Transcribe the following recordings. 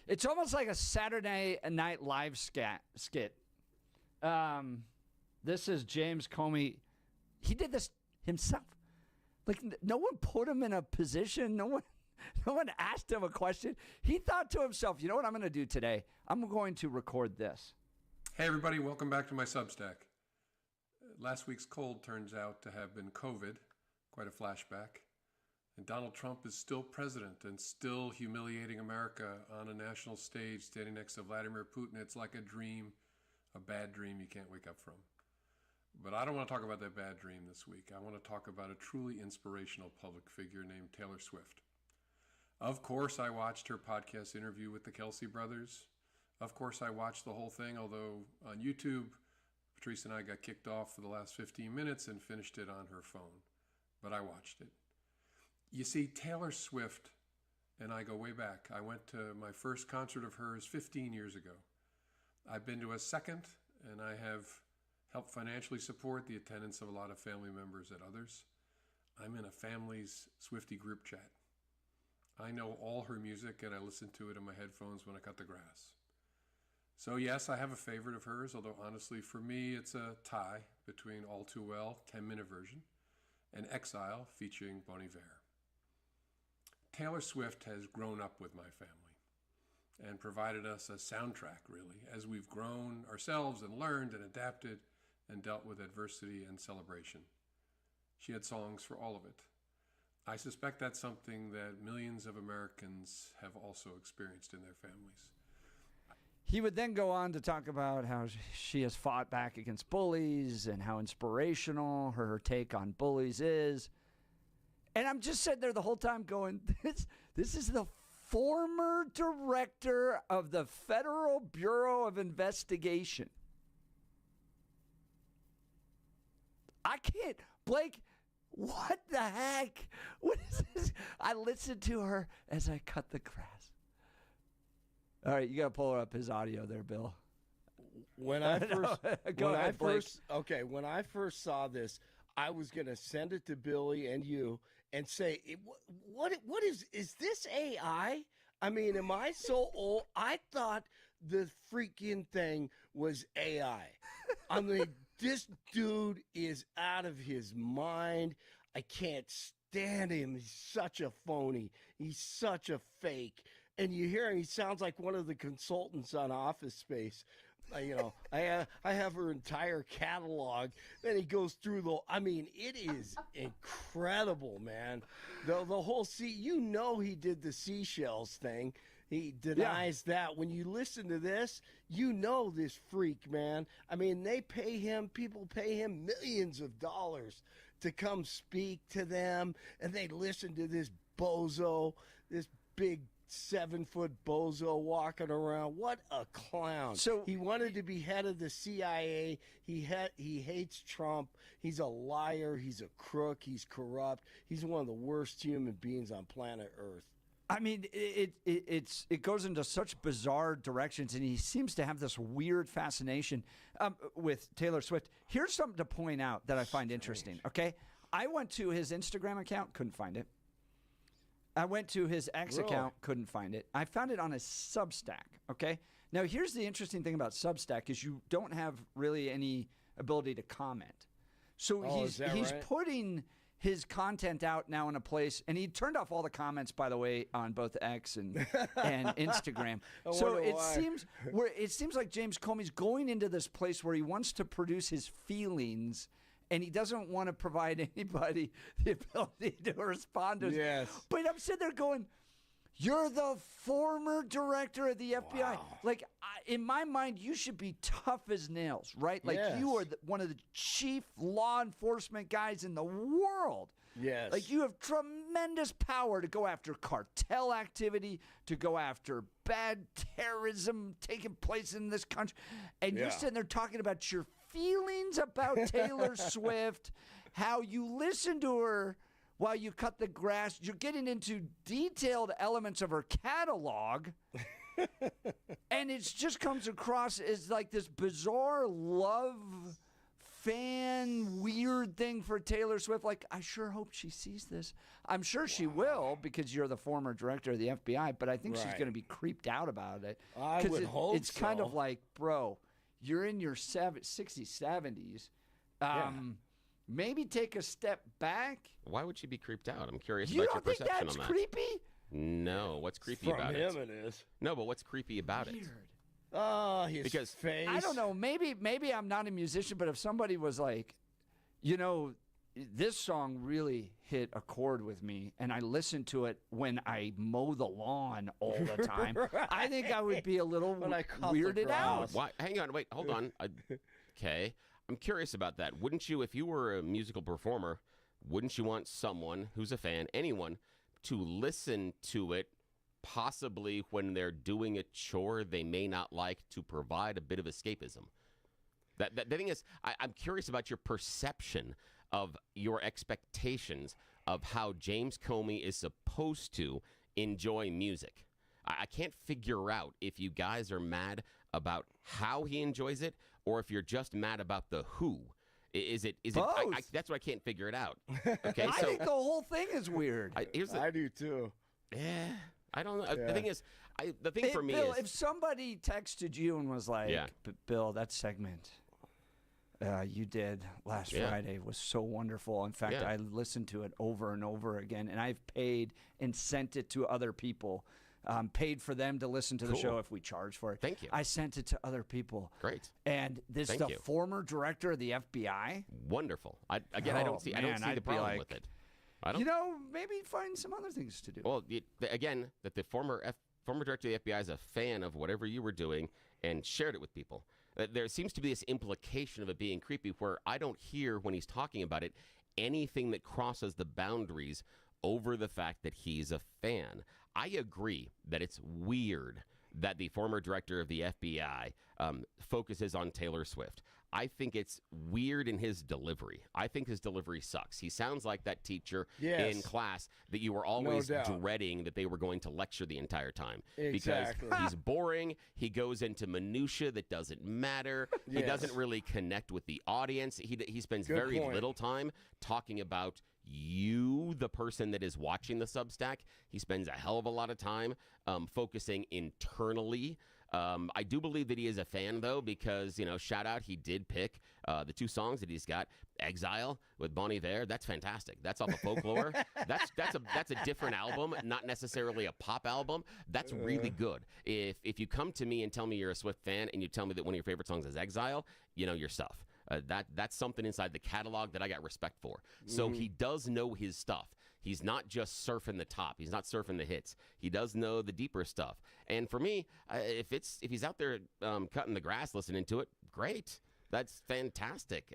It's almost like a Saturday Night Live skit. This is James Comey. He did this himself. Like, no one put him in a position. No one asked him a question. He thought to himself, you know what I'm going to do today? I'm going to record this. Hey, everybody. Welcome back to my Substack. Last week's cold turns out to have been COVID. Quite a flashback. And Donald Trump is still president and still humiliating America on a national stage, standing next to Vladimir Putin. It's like a dream, a bad dream you can't wake up from. But I don't want to talk about that bad dream this week. I want to talk about a truly inspirational public figure named Taylor Swift. Of course, I watched her podcast interview with the Kelce brothers. Of course, I watched the whole thing, although on YouTube, Patrice and I got kicked off for the last 15 minutes and finished it on her phone. But I watched it. You see, Taylor Swift and I go way back. I went to my first concert of hers 15 years ago. I've been to a second, and I have helped financially support the attendance of a lot of family members at others. I'm in a family's Swiftie group chat. I know all her music, and I listen to it in my headphones when I cut the grass. So yes, I have a favorite of hers, although honestly, for me, it's a tie between All Too Well, 10-minute version, and Exile, featuring Bon Iver. Taylor Swift has grown up with my family and provided us a soundtrack, really, as we've grown ourselves and learned and adapted and dealt with adversity and celebration. She had songs for all of it. I suspect that's something that millions of Americans have also experienced in their families. He would then go on to talk about how she has fought back against bullies and how inspirational her take on bullies is. And I'm just sitting there the whole time going, this is the former director of the Federal Bureau of Investigation. I can't, Blake, what the heck? What is this? I listened to her as I cut the grass. All right, you got to pull up his audio there, Bill. When I first saw this, I was going to send it to Billy and you and say, what is this AI? I mean, am I so old? I thought the freaking thing was AI. I mean, this dude is out of his mind. I can't stand him. He's such a phony. He's such a fake. And you hear him, he sounds like one of the consultants on Office Space. I have her entire catalog. Then he goes through it is incredible, man. The whole he did the seashells thing. He denies that. When you listen to this, this freak, man. I mean, people pay him millions of dollars to come speak to them, and they listen to this bozo, this big 7-foot bozo walking around. What a clown. So he wanted to be head of the CIA. He hates Trump. He's a liar. He's a crook. He's corrupt. He's one of the worst human beings on planet Earth. I mean, it goes into such bizarre directions, and he seems to have this weird fascination with Taylor Swift. Here's something to point out that I find interesting, okay? I went to his Instagram account, couldn't find it. I went to his X account, couldn't find it. I found it on his Substack, okay? Now, here's the interesting thing about Substack is you don't have really any ability to comment. So he's putting his content out now in a place, and he turned off all the comments, by the way, on both X and Instagram. So it seems like James Comey's going into this place where he wants to produce his feelings, and he doesn't want to provide anybody the ability to respond to it. Yes. But I'm sitting there going, you're the former director of the FBI. Wow. Like, in my mind, you should be tough as nails, right? Like, yes. You are one of the chief law enforcement guys in the world. Yes. Like, you have tremendous power to go after cartel activity, to go after bad terrorism taking place in this country. And you're sitting there talking about your feelings about Taylor Swift, how you listen to her while you cut the grass. You're getting into detailed elements of her catalog. And it just comes across as like this bizarre love fan weird thing for Taylor Swift. Like, I sure hope she sees this. I'm sure she will because you're the former director of the FBI, but I think she's Right. going to be creeped out about it. I 'Cause would hope it's kind of so. like, bro, you're in your 60s, 70s. Maybe take a step back. Why would she be creeped out? I'm curious You about don't your think perception that's on that. creepy? No, what's creepy From about him it? it is. No, but what's creepy about it? Weird. Oh, his Because- face. I don't know. Maybe I'm not a musician, but if somebody was like, this song really hit a chord with me, and I listen to it when I mow the lawn all the time, I think I would be a little When I cut the weirded out. grass. Why? Hang on, wait, hold on. Okay, I'm curious about that. Wouldn't you, if you were a musical performer, wouldn't you want someone who's a fan, anyone, to listen to it, possibly when they're doing a chore they may not like, to provide a bit of escapism? The thing is, I'm curious about your perception of your expectations of how James Comey is supposed to enjoy music. I can't figure out if you guys are mad about how he enjoys it or if you're just mad about the who. Is it? Both. That's what I can't figure it out. Okay, I so think the whole thing is weird. here's the. I do too. Yeah, I don't know. Yeah. The thing is, the thing Hey, for me Bill, is if somebody texted you and was like, Yeah. Bill, that segment you did last Yeah. Friday was so wonderful. In fact, Yeah. I listened to it over and over again, and I've paid and sent it to other people. Paid for them to listen to the Cool. show if we charge for it. Thank you. I sent it to other people. Great. And this Thank the you. former director of the FBI. Wonderful. I Oh, don't see man, the I'd be problem like, with it. I don't. Maybe find some other things to do. Well, again, that the former director of the FBI is a fan of whatever you were doing and shared it with people. There seems to be this implication of it being creepy where I don't hear, when he's talking about it, anything that crosses the boundaries over the fact that he's a fan. I agree that it's weird that the former director of the FBI focuses on Taylor Swift. I think it's weird in his delivery. I think his delivery sucks. He sounds like that teacher Yes. in class that you were always doubt. dreading that they were going to lecture the entire time. Exactly. Because he's boring. He goes into minutia that doesn't matter. He Yes. doesn't really connect with the audience. He spends Good very point. little time talking about you, the person that is watching the Substack. He spends a hell of a lot of time focusing internally. I do believe that he is a fan, though, because, shout out, he did pick the two songs that he's got. Exile with Bon Iver, that's fantastic. That's off of Folklore. That's a different album, not necessarily a pop album. That's really good. If you come to me and tell me you're a Swift fan and you tell me that one of your favorite songs is Exile, you know your stuff. That's something inside the catalog that I got respect for. So he does know his stuff. He's not just surfing the top. He's not surfing the hits. He does know the deeper stuff. And for me, if he's out there cutting the grass, listening to it, great. That's fantastic.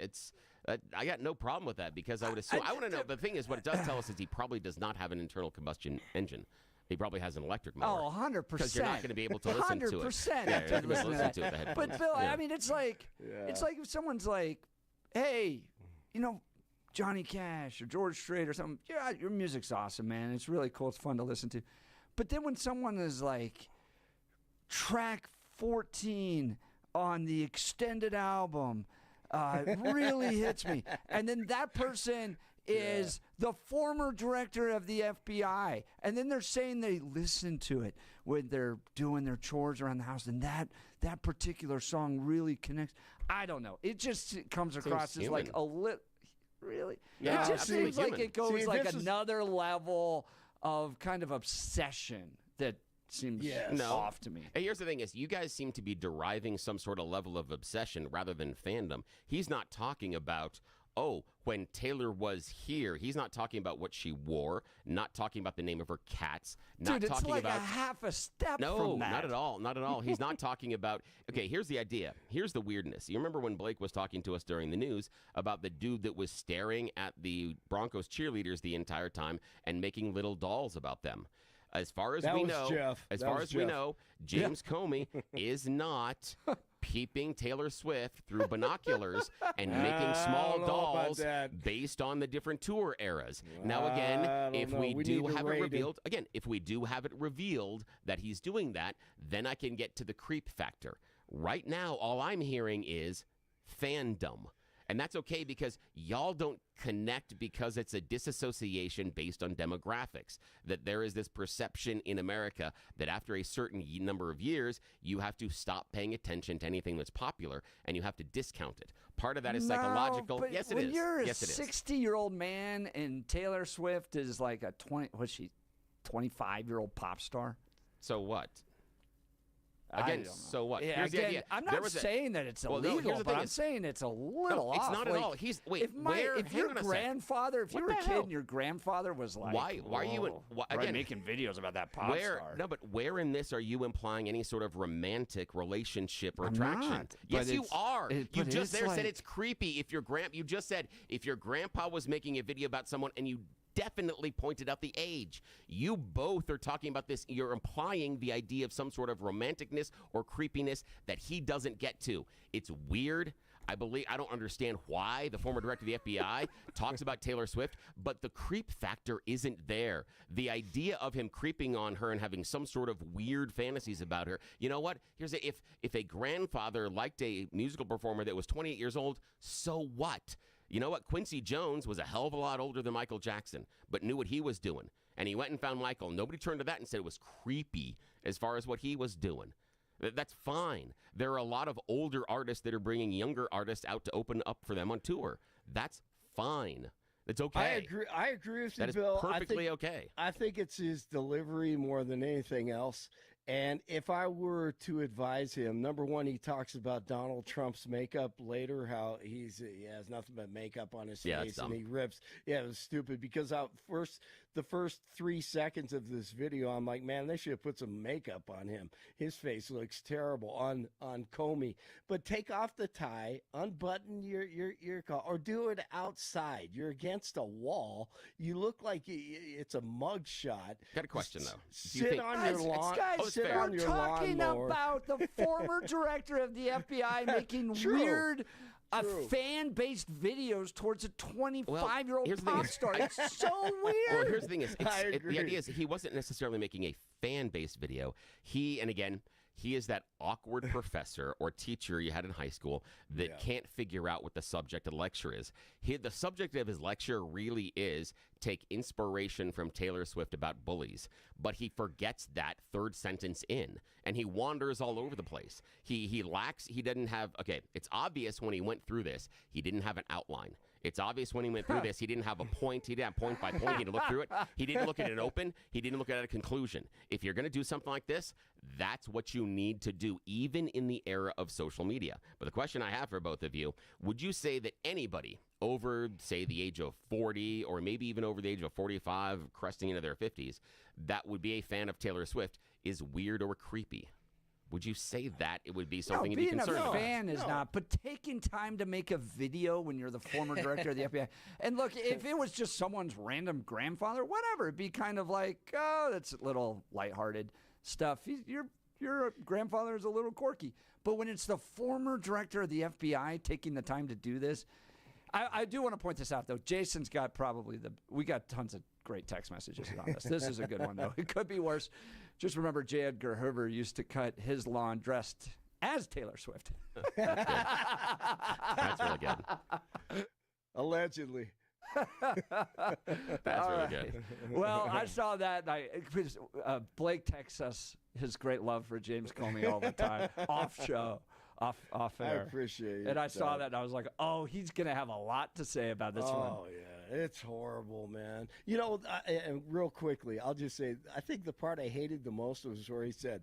I got no problem with that because I would assume. I want to know. The thing is, what it does tell us is he probably does not have an internal combustion engine. He probably has an electric motor. Oh, 100%. Because you're not going to be able to listen to it. 100%. Yeah, you're not after gonna be able to listening to listen that. to it with the headphones. But Bill, Yeah. I mean, it's like if someone's like, "Hey, Johnny Cash or George Strait or something. Yeah, your music's awesome, man. It's really cool. It's fun to listen to." But then when someone is like, track 14 on the extended album really hits me, and then that person is the former director of the FBI, and then they're saying they listen to it when they're doing their chores around the house, and that particular song really connects. I don't know. It just comes across as like human. a little. Really? Yeah, it just absolutely seems like human. it goes See, like this is- another level of kind of obsession that seems Yes. No. off to me. Hey, here's the thing is, you guys seem to be deriving some sort of level of obsession rather than fandom. He's not talking about, when Taylor was here. He's not talking about what she wore, not talking about the name of her cats, not Dude, it's talking like about... a half a step No, from that. not at all. Not at all. He's not talking about... Okay, here's the idea. Here's the weirdness. You remember when Blake was talking to us during the news about the dude that was staring at the Broncos cheerleaders the entire time and making little dolls about them? As far as That we was know, Jeff. as That far was as we Jeff. know, James Comey is not peeping Taylor Swift through binoculars and making small I don't know about dolls that. based on the different tour eras. Now, I again, don't if know. we We do need to have it rate him. revealed, again, if we do have it revealed that he's doing that, then I can get to the creep factor. Right now, all I'm hearing is fandom. And that's okay because y'all don't connect because it's a disassociation based on demographics. That there is this perception in America that after a certain number of years, you have to stop paying attention to anything that's popular and you have to discount it. Part of that is psychological. But Yes, it when is. you're a Yes, it is. 60-year-old man and Taylor Swift is like a 25-year-old pop star. So what? I Again, don't know. so what? Yeah, Here's the again, idea. I'm There not was a- saying that it's Well, no, illegal, here's the but thing I'm is- saying it's a little No, it's off. not at Like, all. Wait, if hang your on a sec. grandfather, if you What were a the kid hell? and your grandfather was like, Why are you in- "Whoa, again, right, making videos about that pop Where star?" no, but where in this are you implying any sort of romantic relationship or I'm attraction? not, Yes, but you it's- are. You but just it's there said like- it's creepy. If your you just said if your grandpa was making a video about someone and you definitely pointed out the age. You both are talking about this. You're implying the idea of some sort of romanticness or creepiness that he doesn't get to. It's weird. I don't understand why the former director of the FBI talks about Taylor Swift, but the creep factor isn't there. The idea of him creeping on her and having some sort of weird fantasies about her. You know what? If a grandfather liked a musical performer that was 28 years old, so what? You know what? Quincy Jones was a hell of a lot older than Michael Jackson, but knew what he was doing. And he went and found Michael. Nobody turned to that and said it was creepy as far as what he was doing. That's fine. There are a lot of older artists that are bringing younger artists out to open up for them on tour. That's fine. It's okay. I agree with you, That is Bill. perfectly okay. I think it's his delivery more than anything else. And if I were to advise him, number one, he talks about Donald Trump's makeup later, how he has nothing but makeup on his Yeah, face, it's and dumb. he rips. Yeah, it was stupid because the first 3 seconds of this video, I'm like, man, they should have put some makeup on him. His face looks terrible on Comey. But take off the tie, unbutton your collar, or do it outside. You're against a wall. You look like it's a mug shot. Got a question, though. Do you Sit think- on your lawn. Guys, Oh, it's sit fair. on we're your talking lawnmower. about the former director of the FBI making True. weird True. fan-based videos towards a 25-year-old here's the thing pop is- star. It's so weird. Well, here's the thing is, I the agree. idea is he wasn't necessarily making a fan-based video. He is that awkward professor or teacher you had in high school that can't figure out what the subject of the lecture is. The subject of his lecture really is take inspiration from Taylor Swift about bullies, but he forgets that third sentence in, and he wanders all over the place. He lacks, he didn't have, okay, it's obvious when he went through this, he didn't have an outline. It's obvious when he went through this, he didn't have a point. He didn't have point by point. He didn't look through it. He didn't look at it open. He didn't look at it a conclusion. If you're going to do something like this, that's what you need to do, even in the era of social media. But the question I have for both of you, would you say that anybody over, say, the age of 40 or maybe even over the age of 45, cresting into their 50s, that would be a fan of Taylor Swift is weird or creepy? Would you say that it would be something to be being concerned a about? fan is not, but taking time to make a video when you're the former director of the FBI. And look, if it was just someone's random grandfather, whatever, it'd be kind of like, oh, that's a little lighthearted stuff. Your grandfather is a little quirky. But when it's the former director of the FBI taking the time to do this, I do want to point this out, though. Jason's got we got tons of great text messages on this. This is a good one, though. It could be worse. Just remember J. Edgar Hoover used to cut his lawn dressed as Taylor Swift. That's really good. Allegedly. That's really good. Well, I saw that. Blake texts us his great love for James Comey all the time, off I air. appreciate it. And I saw that, and I was like, oh, he's going to have a lot to say about this one. Oh, yeah. It's horrible, man. You know, and real quickly, I'll just say, I think the part I hated the most was where he said,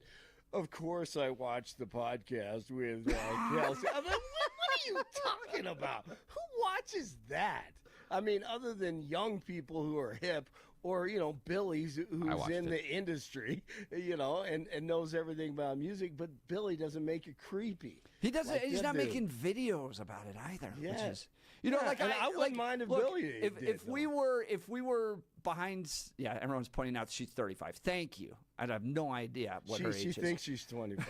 of course I watched the podcast with Kelsey. I'm like, what are you talking about? Who watches that? I mean, other than young people who are hip or, you know, Billy's who's in the industry, you know, and knows everything about music, but Billy doesn't make it creepy. He doesn't. Like He's that not dude. making videos about it either. Yeah. Which is, you know, Yeah, like and I wouldn't mind if look, Billy did, if we were behind, yeah, everyone's pointing out she's 35. Thank you. I have no idea what her age She is. thinks she's 25.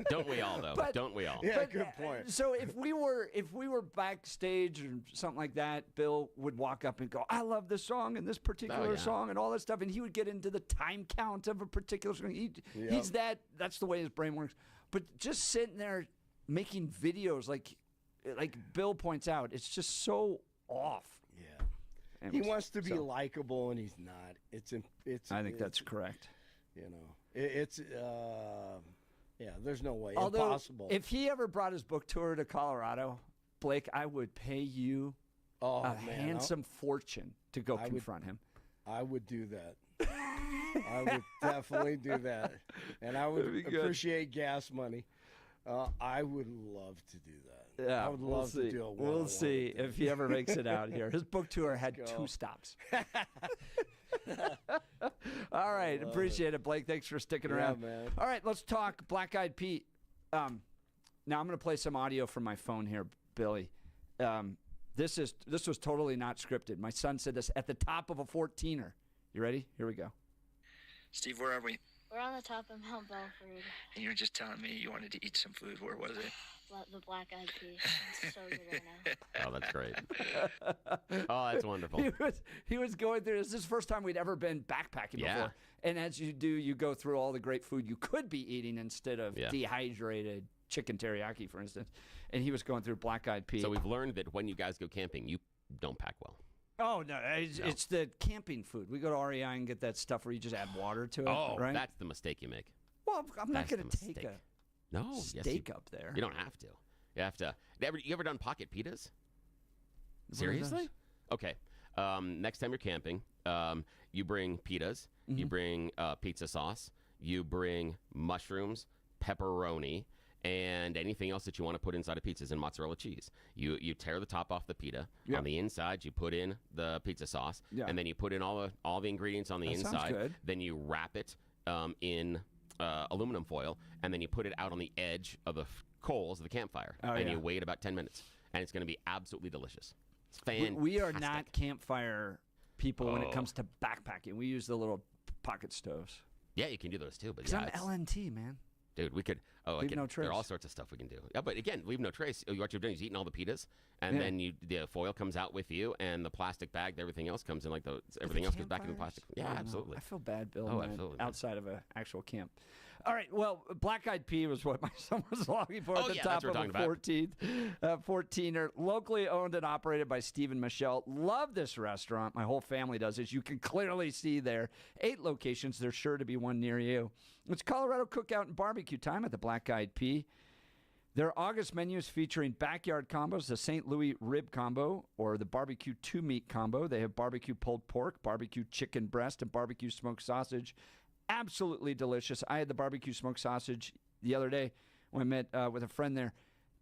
Don't we all, though? But- Don't we all? Yeah, But, good point. So if we were backstage or something like that, Bill would walk up and go, "I love this song and this particular yeah. song and all that stuff," and he would get into the time count of a particular song. Yep. That's the way his brain works. But just sitting there making videos, like like Bill points out, it's just so off. Yeah. And He wants to be so, likable, and he's not. I think that's correct. You know, there's no way. Although, Impossible. if he ever brought his book tour to Colorado, Blake, I would pay you a handsome fortune to go confront him. I would do that. I would definitely do that, and I would appreciate gas money. I would love to do that. Yeah, I would love to do it. We'll see if he ever makes it out here. His book tour had 2 stops. All right, appreciate it, Blake. Thanks for sticking around. Man. All right, let's talk Black Eyed Pete. Now I'm going to play some audio from my phone here, Billy. This was totally not scripted. My son said this at the top of a 14er. You ready? Here we go. Steve, where are we? We're on the top of Mount Belford. And you were just telling me you wanted to eat some food. Where was it? The Black Eyed Pea. It's so good right now. Oh, that's great. Oh, that's wonderful. He was going through. This is the first time we'd ever been backpacking before. And as you do, you go through all the great food you could be eating instead of dehydrated chicken teriyaki, for instance. And he was going through Black Eyed Pea. So we've learned that when you guys go camping, you don't pack well. Oh, no, it's the camping food. We go to REI and get that stuff where you just add water to it, right? That's the mistake you make. Well, I'm not going to take mistake. a steak up there. You don't have to. You have to. You ever done pocket pitas? What Seriously? Okay. Next time you're camping, you bring pitas, you bring pizza sauce, you bring mushrooms, pepperoni, and anything else that you want to put inside of pizzas, and mozzarella cheese. You tear the top off the pita. Yeah. On the inside, you put in the pizza sauce, Yeah. and then you put in all the ingredients on the That sounds inside. good. Then you wrap it in aluminum foil, and then you put it out on the edge of the coals of the campfire, and you wait about 10 minutes, and it's going to be absolutely delicious. It's fantastic. We are not campfire people when it comes to backpacking. We use the little pocket stoves. Yeah, you can do those too, but Because I'm LNT, man. Dude, we could. Leave no trace. There are all sorts of stuff we can do. Yeah, but again, leave no trace. What you're doing is eating all the pitas, and then the foil comes out with you, and the plastic bag, everything else comes in everything else goes back in the plastic. Yeah, absolutely. I feel bad, Bill. Oh, man, absolutely. Outside of an actual camp. All right. Well, Black Eyed Pea was what my son was longing for at the top of a 14er. Locally owned and operated by Steve and Michelle. Love this restaurant. My whole family does. As you can clearly see there, 8 locations. There's sure to be one near you. It's Colorado cookout and barbecue time at the Black Eyed Pea. Their August menus featuring backyard combos, the St. Louis rib combo, or the barbecue 2-meat combo. They have barbecue pulled pork, barbecue chicken breast, and barbecue smoked sausage. Absolutely delicious. I had the barbecue smoked sausage the other day when I met with a friend there.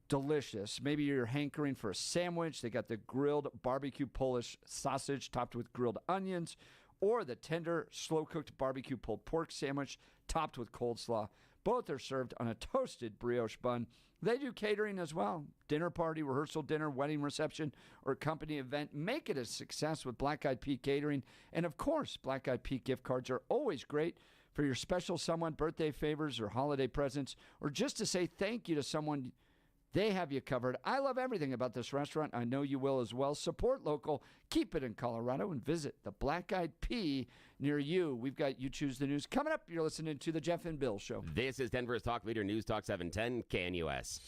Delicious. Maybe you're hankering for a sandwich. They got the grilled barbecue Polish sausage topped with grilled onions, or the tender, slow-cooked barbecue pulled pork sandwich topped with coleslaw. Both are served on a toasted brioche bun. They do catering as well. Dinner party, rehearsal dinner, wedding reception, or company event. Make it a success with Black Eyed Pea Catering. And, of course, Black Eyed Pea gift cards are always great for your special someone, birthday favors, or holiday presents, or just to say thank you to someone. They have you covered. I love everything about this restaurant. I know you will as well. Support local. Keep it in Colorado and visit the Black Eyed Pea near you. We've got You Choose the News coming up. You're listening to the Jeff and Bill Show. This is Denver's Talk Leader News Talk 710 KNUS.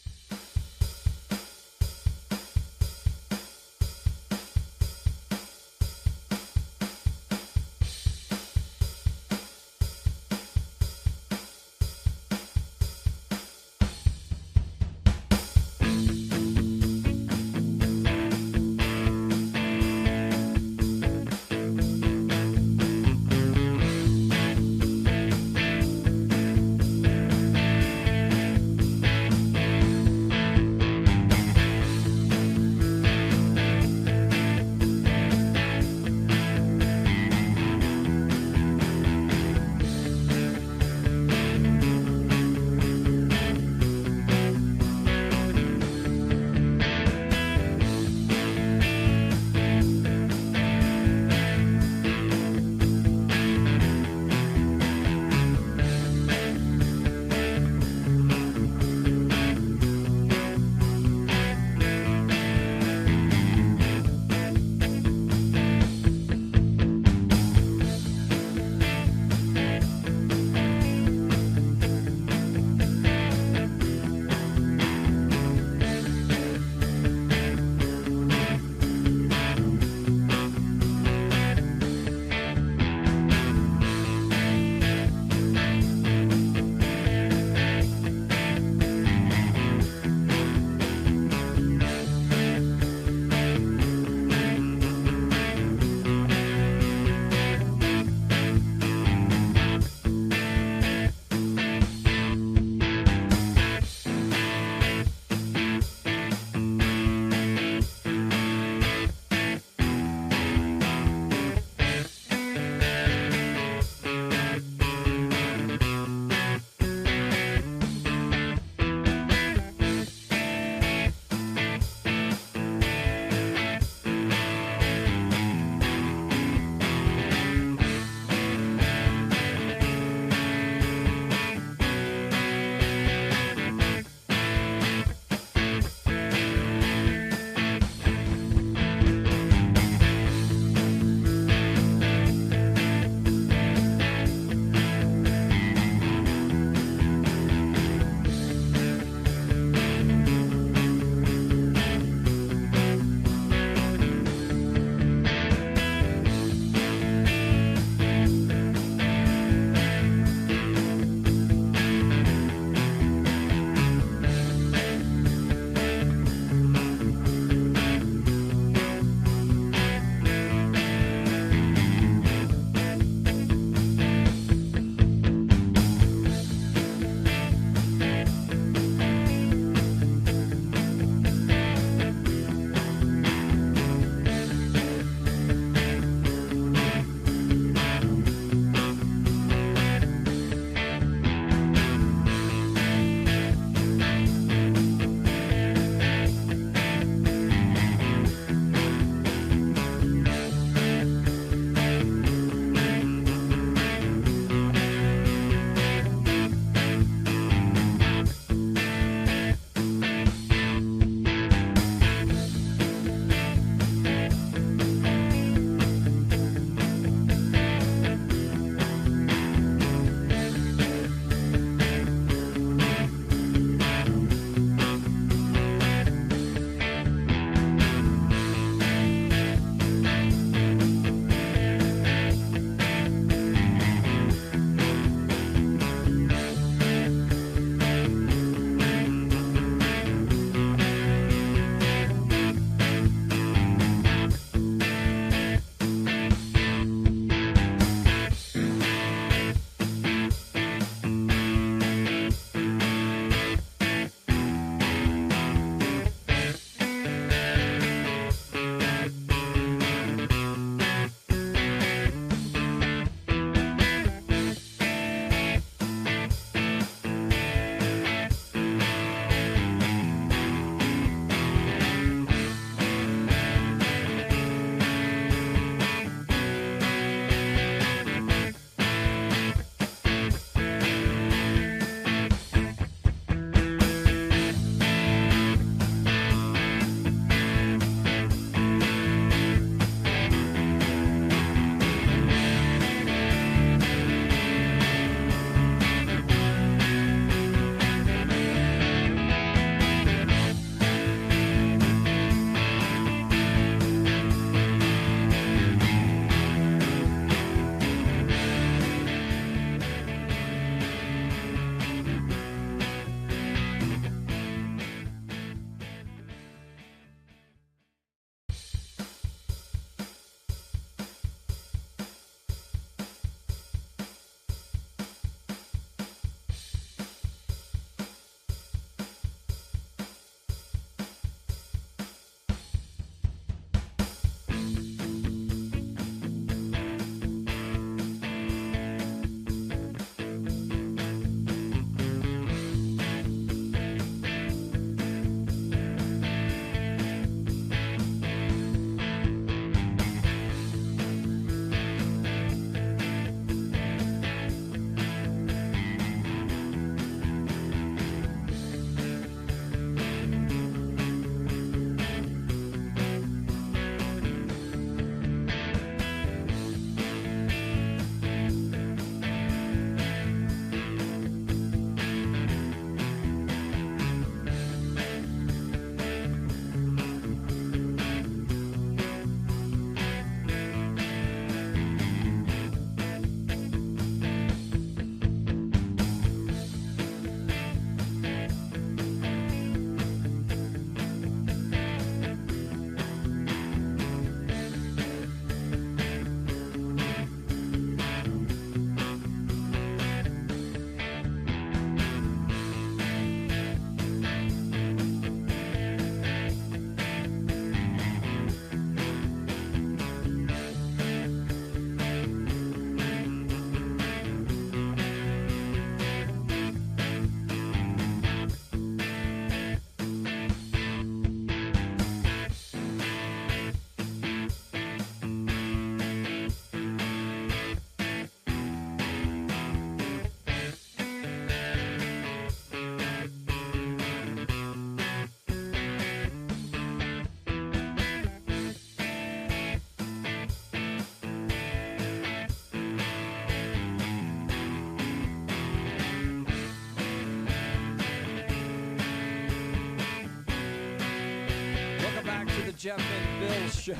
Jeff and Bill show.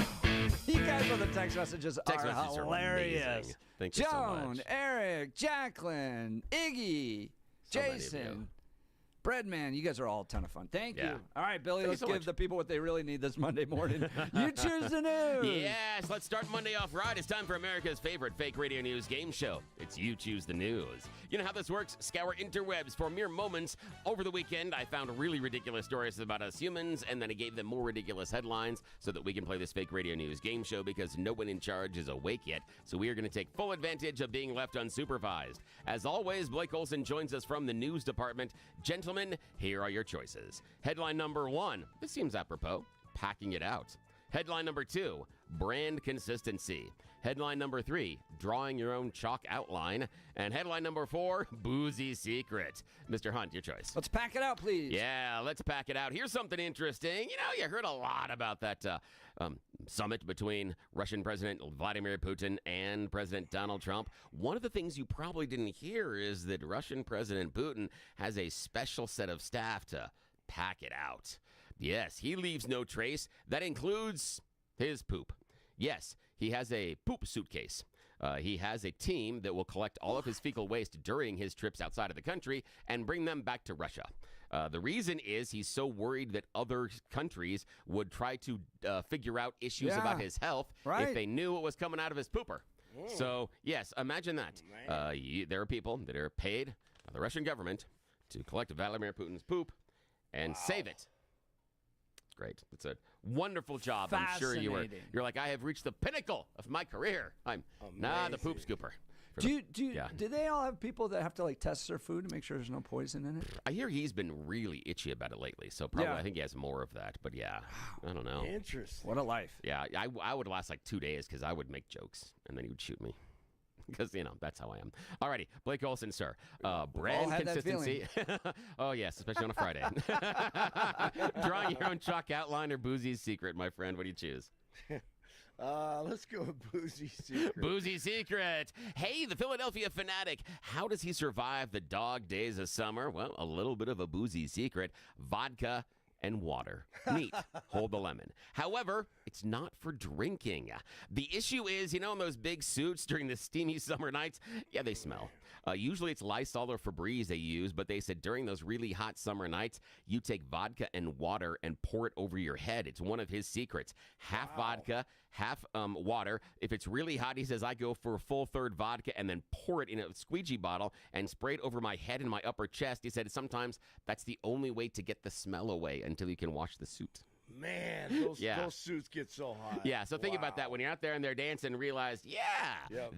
You guys with the text messages Text are messages are hilarious. amazing. Thank you so Joan, much. Eric, Jacqueline, Iggy, So many of Jason, you. Breadman. You guys are all a ton of fun. Thank Yeah. you. All right, Billy, Thank you let's so give much. the people what they really need this Monday morning. You choose the news. Yes, let's start Monday off right. It's time for America's favorite fake radio news game show. It's You Choose the News. You know how this works? Scour interwebs for mere moments. Over the weekend, I found really ridiculous stories about us humans, and then I gave them more ridiculous headlines so that we can play this fake radio news game show because no one in charge is awake yet. So we are going to take full advantage of being left unsupervised. As always, Blake Olson joins us from the news department. Gentlemen, here are your choices. Headline number 1. This seems apropos. Packing it out. Headline number 2, brand consistency. Headline number 3, drawing your own chalk outline. And headline number 4, boozy secret. Mr. Hunt, your choice. Let's pack it out, please. Yeah, let's pack it out. Here's something interesting. You know, you heard a lot about that summit between Russian President Vladimir Putin and President Donald Trump. One of the things you probably didn't hear is that Russian President Putin has a special set of staff to pack it out. Yes, he leaves no trace. That includes his poop. Yes, he has a poop suitcase. He has a team that will collect all of his fecal waste during his trips outside of the country and bring them back to Russia. The reason is he's so worried that other countries would try to figure out issues about his health if they knew what was coming out of his pooper. So, yes, imagine that. There are people that are paid by the Russian government to collect Vladimir Putin's poop and save it. Great. It's a wonderful job. I'm sure you're like, I have reached the pinnacle of my career. I'm the poop scooper. Do they all have people that have to like test their food to make sure there's no poison in it? I hear he's been really itchy about it lately, so probably I think he has more of that. But yeah, I don't know. Interesting. What a life. Yeah, I would last like 2 days because I would make jokes and then he would shoot me. Because, you know, that's how I am. Alrighty, Blake Olson, sir. Brand consistency. Oh, yes, especially on a Friday. Drawing your own chalk outline or boozy secret, my friend. What do you choose? Let's go with boozy secret. Boozy secret. Hey, the Philadelphia fanatic. How does he survive the dog days of summer? Well, a little bit of a boozy secret. Vodka and water. Neat. Hold the lemon. However, it's not for drinking. The issue is, you know, in those big suits during the steamy summer nights, yeah, they smell. Usually it's Lysol or Febreze they use, but they said during those really hot summer nights, you take vodka and water and pour it over your head. It's one of his secrets. Half vodka, half water. If it's really hot, he says, I go for a full third vodka and then pour it in a squeegee bottle and spray it over my head and my upper chest. He said sometimes that's the only way to get the smell away until you can wash the suit. Man, those suits get so hot. Yeah, so think about that. When you're out there and they're dancing, realize,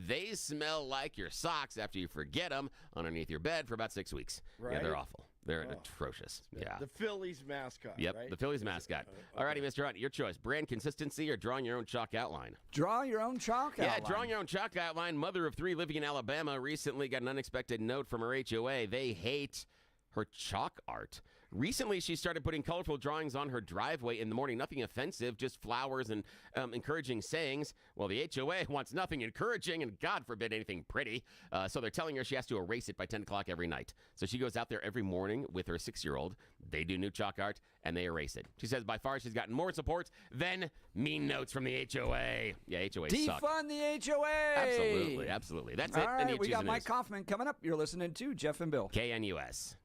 they smell like your socks after you forget them underneath your bed for about 6 weeks. Right? Yeah, they're awful. They're atrocious. Yeah. The Phillies mascot. Yep, right? the Phillies mascot. All righty, Mr. Hunt, your choice. Brand consistency or drawing your own chalk outline? Draw your own chalk outline. Yeah, drawing your own chalk outline. Mother of 3 living in Alabama recently got an unexpected note from her HOA. They hate her chalk art. Recently, she started putting colorful drawings on her driveway in the morning. Nothing offensive, just flowers and encouraging sayings. Well, the HOA wants nothing encouraging and, God forbid, anything pretty. So they're telling her she has to erase it by 10 o'clock every night. So she goes out there every morning with her 6-year-old. They do new chalk art, and they erase it. She says by far she's gotten more support than mean notes from the HOA. Yeah, HOA suck. Defund the HOA. Absolutely, absolutely. That's it. All right, And we got Mike news. Kaufman coming up. You're listening to Jeff and Bill. KNUS.